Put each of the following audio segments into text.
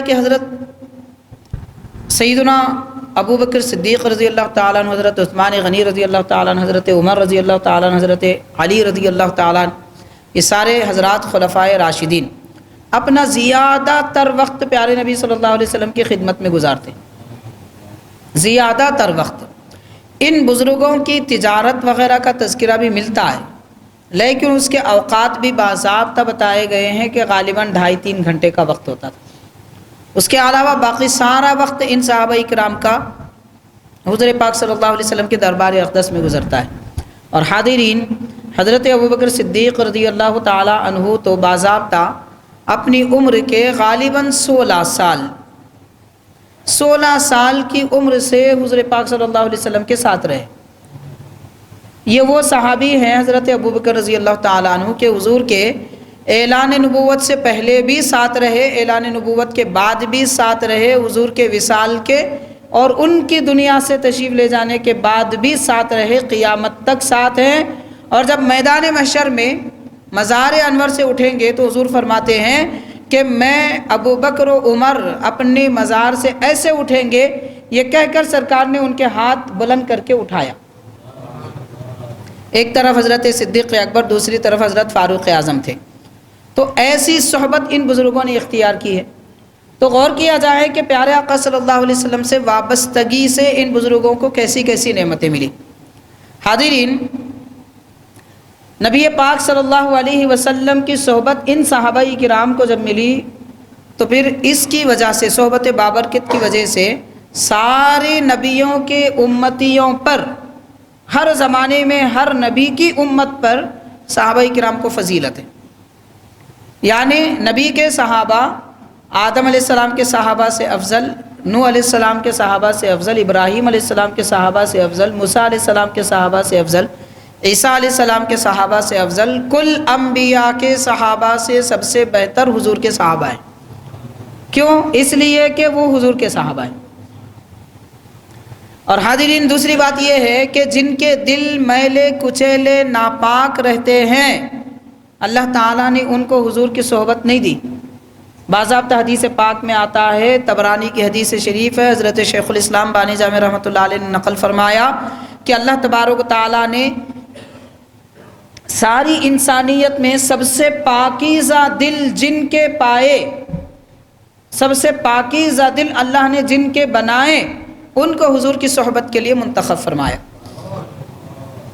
کہ حضرت سیدنا ابو بکر صدیق رضی اللہ تعالیٰ عنہ، حضرت عثمان غنی رضی اللہ تعالیٰ عنہ، حضرت عمر رضی اللہ تعالیٰ عنہ، حضرت علی رضی اللہ تعالیٰ عنہ، یہ سارے حضرات خلفائے راشدین اپنا زیادہ تر وقت پیارے نبی صلی اللہ علیہ وسلم کی خدمت میں گزارتے، زیادہ تر وقت۔ ان بزرگوں کی تجارت وغیرہ کا تذکرہ بھی ملتا ہے، لیکن اس کے اوقات بھی باضابطہ بتائے گئے ہیں کہ غالباً 2.5-3 گھنٹے کا وقت ہوتا تھا۔ اس کے علاوہ باقی سارا وقت ان صحابہ کرام کا حضور پاک صلی اللہ علیہ وسلم کے دربار اقدس میں گزرتا ہے۔ اور حاضرین، حضرت ابوبکر صدیق رضی اللہ تعالی عنہ تو باضابطہ اپنی عمر کے غالباً 16 سال کی عمر سے حضور پاک صلی اللہ علیہ وسلم کے ساتھ رہے۔ یہ وہ صحابی ہیں حضرت ابوبکر رضی اللہ تعالیٰ عنہ کہ حضور کے اعلان نبوت سے پہلے بھی ساتھ رہے، اعلان نبوت کے بعد بھی ساتھ رہے، حضور کے وصال کے اور ان کی دنیا سے تشریف لے جانے کے بعد بھی ساتھ رہے، قیامت تک ساتھ ہیں۔ اور جب میدان محشر میں مزار انور سے اٹھیں گے تو حضور فرماتے ہیں کہ میں ابو بکر و عمر اپنے مزار سے ایسے اٹھیں گے، یہ کہہ کر سرکار نے ان کے ہاتھ بلند کر کے اٹھایا۔ ایک طرف حضرت صدیق اکبر، دوسری طرف حضرت فاروق اعظم تھے۔ تو ایسی صحبت ان بزرگوں نے اختیار کی ہے۔ تو غور کیا جائے کہ پیارے آقا صلی اللہ علیہ وسلم سے وابستگی سے ان بزرگوں کو کیسی کیسی نعمتیں ملی۔ حاضرین، نبی پاک صلی اللہ علیہ وسلم کی صحبت ان صحابہ کرام کو جب ملی تو پھر اس کی وجہ سے، صحبت بابرکت کی وجہ سے، سارے نبیوں کے امتیوں پر، ہر زمانے میں ہر نبی کی امت پر صحابہ کرام کو فضیلت ہے۔ یعنی نبی کے صحابہ آدم علیہ السلام کے صحابہ سے افضل، نوح علیہ السلام کے صحابہ سے افضل، ابراہیم علیہ السلام کے صحابہ سے افضل، موسیٰ علیہ السلام کے صحابہ سے افضل، عیسیٰ علیہ السلام کے صحابہ سے افضل، کل انبیاء کے صحابہ سے سب سے بہتر حضور کے صحابہ ہیں۔ کیوں؟ اس لیے کہ وہ حضور کے صحابہ ہیں۔ اور حاضرین، دوسری بات یہ ہے کہ جن کے دل میلے کچیلے ناپاک رہتے ہیں، اللہ تعالیٰ نے ان کو حضور کی صحبت نہیں دی۔ باضابطہ حدیث پاک میں آتا ہے، طبرانی کی حدیث شریف ہے، حضرت شیخ الاسلام بانی جامع رحمۃ اللہ علیہ نے نقل فرمایا کہ اللہ تبارک و تعالیٰ نے ساری انسانیت میں سب سے پاکیزہ دل جن کے پائے، سب سے پاکیزہ دل اللہ نے جن کے بنائے، ان کو حضور کی صحبت کے لیے منتخب فرمایا۔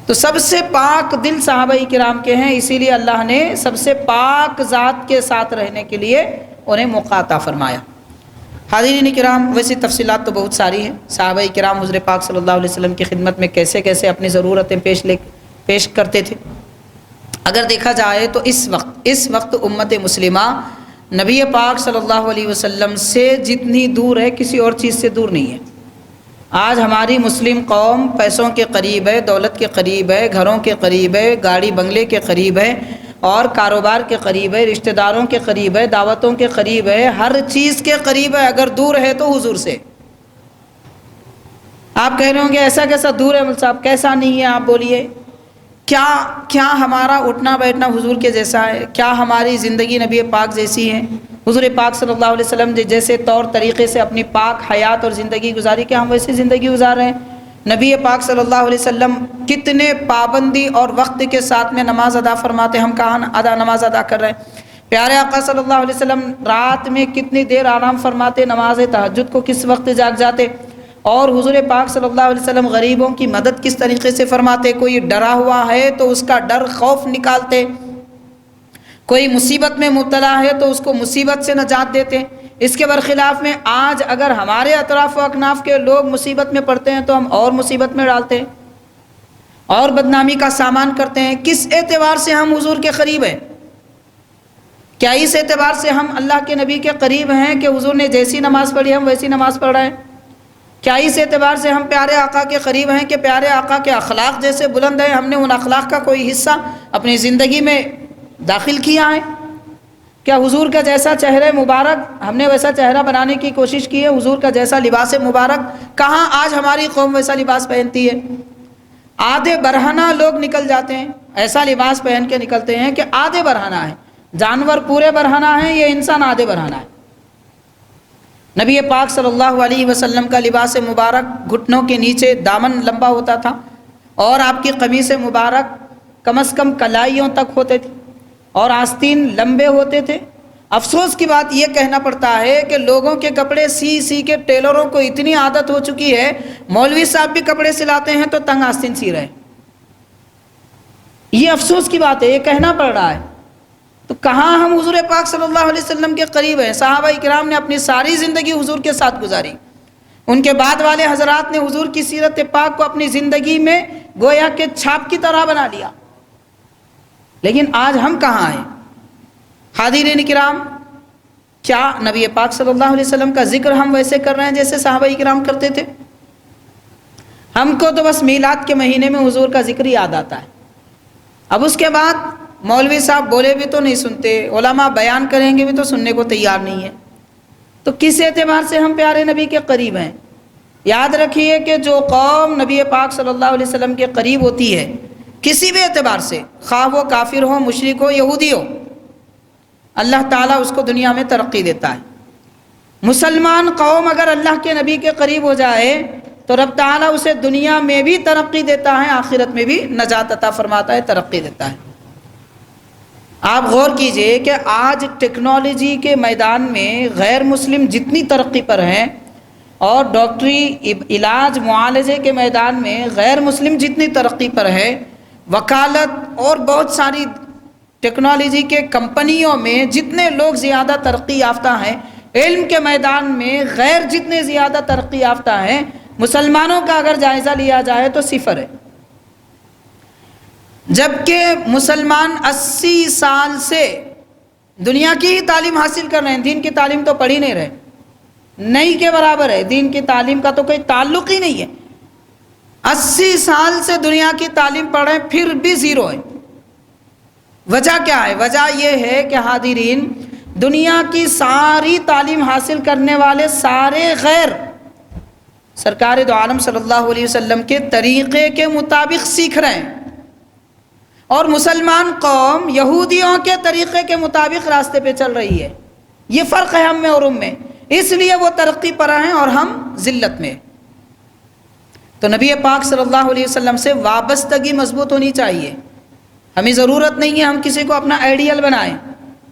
تو سب سے پاک دل صحابہ کرام کے ہیں، اسی لیے اللہ نے سب سے پاک ذات کے ساتھ رہنے کے لیے انہیں موقع عطا فرمایا۔ حاضرین کرام، ویسی تفصیلات تو بہت ساری ہیں۔ صحابہ کرام حضور پاک صلی اللہ علیہ وسلم کی خدمت میں کیسے کیسے اپنی ضرورتیں پیش کرتے تھے۔ اگر دیکھا جائے تو اس وقت امت مسلمہ نبی پاک صلی اللہ علیہ وسلم سے جتنی دور ہے، کسی اور چیز سے دور نہیں ہے۔ آج ہماری مسلم قوم پیسوں کے قریب ہے، دولت کے قریب ہے، گھروں کے قریب ہے، گاڑی بنگلے کے قریب ہے، اور کاروبار کے قریب ہے، رشتہ داروں کے قریب ہے، دعوتوں کے قریب ہے، ہر چیز کے قریب ہے۔ اگر دور ہے تو حضور سے۔ آپ کہہ رہے ہوں گے ایسا کیسا دور ہے مول صاحب؟ کیسا نہیں ہے؟ آپ بولیے۔ کیا ہمارا اٹھنا بیٹھنا حضور کے جیسا ہے؟ کیا ہماری زندگی نبی پاک جیسی ہے؟ حضور پاک صلی اللہ علیہ وسلم جیسے طور طریقے سے اپنی پاک حیات اور زندگی گزاری، کیا ہم ویسی زندگی گزار رہے ہیں؟ نبی پاک صلی اللہ علیہ وسلم کتنے پابندی اور وقت کے ساتھ میں نماز ادا فرماتے، ہم کہاں نماز ادا کر رہے ہیں؟ پیارے آقا صلی اللہ علیہ وسلم رات میں کتنی دیر آرام فرماتے، نماز تہجد کو کس وقت جاگ جاتے، اور حضور پاک صلی اللہ علیہ وسلم غریبوں کی مدد کس طریقے سے فرماتے۔ کوئی ڈرا ہوا ہے تو اس کا ڈر خوف نکالتے، کوئی مصیبت میں مبتلا ہے تو اس کو مصیبت سے نجات دیتے۔ اس کے برخلاف میں آج اگر ہمارے اطراف و اکناف کے لوگ مصیبت میں پڑتے ہیں تو ہم اور مصیبت میں ڈالتے ہیں اور بدنامی کا سامان کرتے ہیں۔ کس اعتبار سے ہم حضور کے قریب ہیں؟ کیا اس اعتبار سے ہم اللہ کے نبی کے قریب ہیں کہ حضور نے جیسی نماز پڑھی ہم ویسی نماز پڑھ رہے ہیں؟ کیا اس اعتبار سے ہم پیارے آقا کے قریب ہیں کہ پیارے آقا کے اخلاق جیسے بلند ہیں، ہم نے ان اخلاق کا کوئی حصہ اپنی زندگی میں داخل کیا ہے؟ کیا حضور کا جیسا چہرہ مبارک ہم نے ویسا چہرہ بنانے کی کوشش کی ہے؟ حضور کا جیسا لباس مبارک کہاں آج ہماری قوم ویسا لباس پہنتی ہے؟ آدھے برہنہ لوگ نکل جاتے ہیں، ایسا لباس پہن کے نکلتے ہیں کہ آدھے برہنہ ہیں۔ جانور پورے برہنہ ہیں، یہ انسان آدھے برہنہ ہے۔ نبی پاک صلی اللہ علیہ وسلم کا لباس مبارک گھٹنوں کے نیچے دامن لمبا ہوتا تھا، اور آپ کی قمیص مبارک کم از کم کلائیوں تک ہوتے تھے اور آستین لمبے ہوتے تھے۔ افسوس کی بات یہ کہنا پڑتا ہے کہ لوگوں کے کپڑے سی کے ٹیلروں کو اتنی عادت ہو چکی ہے، مولوی صاحب بھی کپڑے سلاتے ہیں تو تنگ آستین سی رہے۔ یہ افسوس کی بات ہے، یہ کہنا پڑ رہا ہے۔ تو کہاں ہم حضور پاک صلی اللہ علیہ وسلم کے قریب ہیں؟ صحابہ کرام نے اپنی ساری زندگی حضور کے ساتھ گزاری، ان کے بعد والے حضرات نے حضور کی سیرت پاک کو اپنی زندگی میں گویا کہ چھاپ کی طرح بنا لیا، لیکن آج ہم کہاں ہیں؟ حاضرین کرام، کیا نبی پاک صلی اللہ علیہ وسلم کا ذکر ہم ویسے کر رہے ہیں جیسے صحابہ کرام کرتے تھے؟ ہم کو تو بس میلاد کے مہینے میں حضور کا ذکر یاد آتا ہے، اب اس کے بعد مولوی صاحب بولے بھی تو نہیں سنتے، علماء بیان کریں گے بھی تو سننے کو تیار نہیں ہے۔ تو کس اعتبار سے ہم پیارے نبی کے قریب ہیں؟ یاد رکھیے کہ جو قوم نبی پاک صلی اللہ علیہ وسلم کے قریب ہوتی ہے کسی بھی اعتبار سے، خواہ وہ کافر ہو، مشرک ہو، یہودی ہو، اللہ تعالیٰ اس کو دنیا میں ترقی دیتا ہے۔ مسلمان قوم اگر اللہ کے نبی کے قریب ہو جائے تو رب تعالیٰ اسے دنیا میں بھی ترقی دیتا ہے، آخرت میں بھی نجات عطا فرماتا ہے، ترقی دیتا ہے۔ آپ غور کیجئے کہ آج ٹیکنالوجی کے میدان میں غیر مسلم جتنی ترقی پر ہیں، اور ڈاکٹری علاج معالجے کے میدان میں غیر مسلم جتنی ترقی پر ہے، وکالت اور بہت ساری ٹیکنالوجی کے کمپنیوں میں جتنے لوگ زیادہ ترقی یافتہ ہیں، علم کے میدان میں غیر جتنے زیادہ ترقی یافتہ ہیں، مسلمانوں کا اگر جائزہ لیا جائے تو صفر ہے۔ جبکہ مسلمان 80 سال سے دنیا کی ہی تعلیم حاصل کر رہے ہیں، دین کی تعلیم تو پڑھ ہی نہیں رہے، نہیں کے برابر ہے، دین کی تعلیم کا تو کوئی تعلق ہی نہیں ہے۔ 80 سال سے دنیا کی تعلیم پڑھ رہے ہیں پھر بھی زیرو ہے۔ وجہ کیا ہے؟ وجہ یہ ہے کہ حاضرین، دنیا کی ساری تعلیم حاصل کرنے والے سارے غیر سرکار دو عالم صلی اللہ علیہ وسلم کے طریقے کے مطابق سیکھ رہے ہیں، اور مسلمان قوم یہودیوں کے طریقے کے مطابق راستے پہ چل رہی ہے۔ یہ فرق ہے ہم میں اور ان میں، اس لیے وہ ترقی پر ہیں اور ہم ذلت میں۔ تو نبی پاک صلی اللہ علیہ وسلم سے وابستگی مضبوط ہونی چاہیے۔ ہمیں ضرورت نہیں ہے ہم کسی کو اپنا آئیڈیل بنائیں،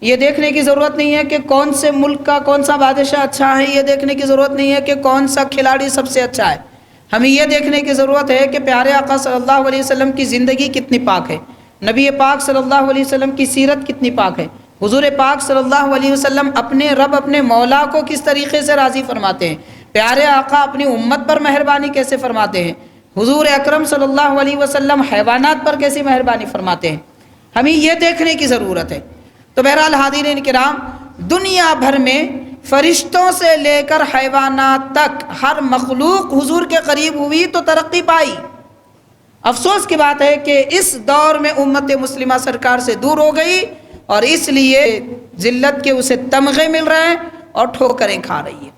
یہ دیکھنے کی ضرورت نہیں ہے کہ کون سے ملک کا کون سا بادشاہ اچھا ہے، یہ دیکھنے کی ضرورت نہیں ہے کہ کون سا کھلاڑی سب سے اچھا ہے۔ ہمیں یہ دیکھنے کی ضرورت ہے کہ پیارے آقا صلی اللہ علیہ وسلم کی زندگی کتنی پاک ہے، نبی پاک صلی اللہ علیہ وسلم کی سیرت کتنی پاک ہے، حضور پاک صلی اللہ علیہ وسلم اپنے رب اپنے مولا کو کس طریقے سے راضی فرماتے ہیں، پیارے آقا اپنی امت پر مہربانی کیسے فرماتے ہیں، حضور اکرم صلی اللہ علیہ وسلم حیوانات پر کیسی مہربانی فرماتے ہیں، ہمیں یہ دیکھنے کی ضرورت ہے۔ تو بہرحال حاضرین کرام، دنیا بھر میں فرشتوں سے لے کر حیوانات تک ہر مخلوق حضور کے قریب ہوئی تو ترقی پائی۔ افسوس کی بات ہے کہ اس دور میں امت مسلمہ سرکار سے دور ہو گئی، اور اس لیے ذلت کے اسے تمغے مل رہے ہیں اور ٹھوکریں کھا رہی ہے۔